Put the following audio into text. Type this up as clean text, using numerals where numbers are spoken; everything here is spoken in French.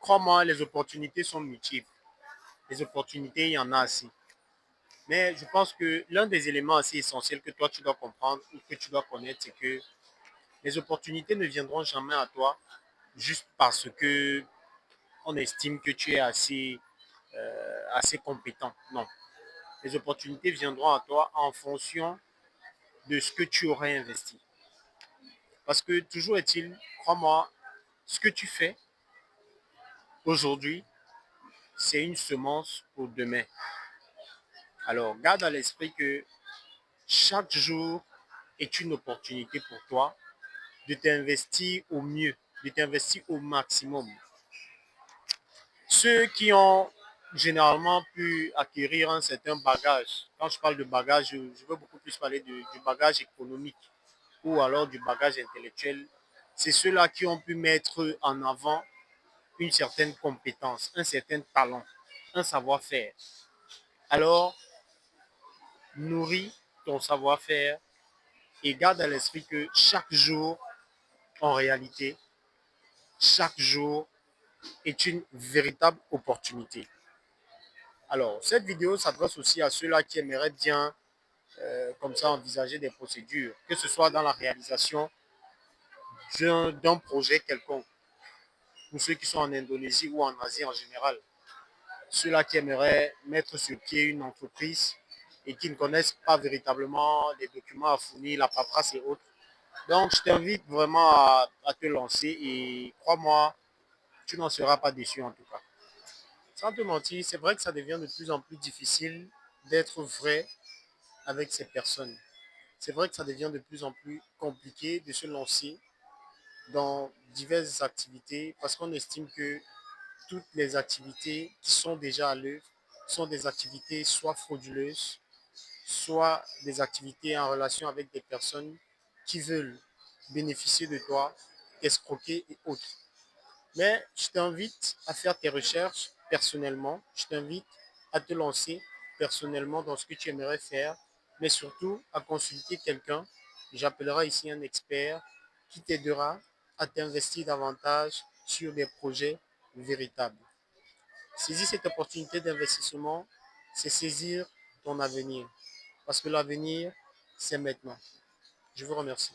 crois-moi, les opportunités sont multiples. Les opportunités, il y en a assez. Mais je pense que l'un des éléments assez essentiels que toi, tu dois comprendre ou que tu dois connaître, c'est que les opportunités ne viendront jamais à toi juste parce que on estime que tu es assez compétent. Non. Les opportunités viendront à toi en fonction de ce que tu aurais investi. Parce que toujours est-il, crois-moi, ce que tu fais aujourd'hui, c'est une semence pour demain. Alors, garde à l'esprit que chaque jour est une opportunité pour toi de t'investir au mieux, de t'investir au maximum. Ceux qui ont généralement pu acquérir un certain bagage, quand je parle de bagage, je veux beaucoup plus parler du bagage économique ou alors du bagage intellectuel, c'est ceux-là qui ont pu mettre en avant une certaine compétence, un certain talent, un savoir-faire. Alors, nourris ton savoir-faire et garde à l'esprit que chaque jour, en réalité, chaque jour est une véritable opportunité. Alors, cette vidéo s'adresse aussi à ceux-là qui aimeraient bien, comme ça, envisager des procédures, que ce soit dans la réalisation d'un projet quelconque, pour ceux qui sont en Indonésie ou en Asie en général. Ceux-là qui aimeraient mettre sur pied une entreprise et qui ne connaissent pas véritablement les documents à fournir, la paperasse et autres. Donc, je t'invite vraiment à te lancer et crois-moi, tu n'en seras pas déçu en tout cas. Sans te mentir, c'est vrai que ça devient de plus en plus difficile d'être vrai avec ces personnes. C'est vrai que ça devient de plus en plus compliqué de se lancer dans diverses activités parce qu'on estime que toutes les activités qui sont déjà à l'œuvre sont des activités soit frauduleuses, soit des activités en relation avec des personnes qui veulent bénéficier de toi, escroquer et autres. Mais je t'invite à faire tes recherches personnellement. Je t'invite à te lancer personnellement dans ce que tu aimerais faire, mais surtout à consulter quelqu'un. J'appellerai ici un expert qui t'aidera à t'investir davantage sur des projets véritables. Saisir cette opportunité d'investissement, c'est saisir ton avenir. Parce que l'avenir, c'est maintenant. Je vous remercie.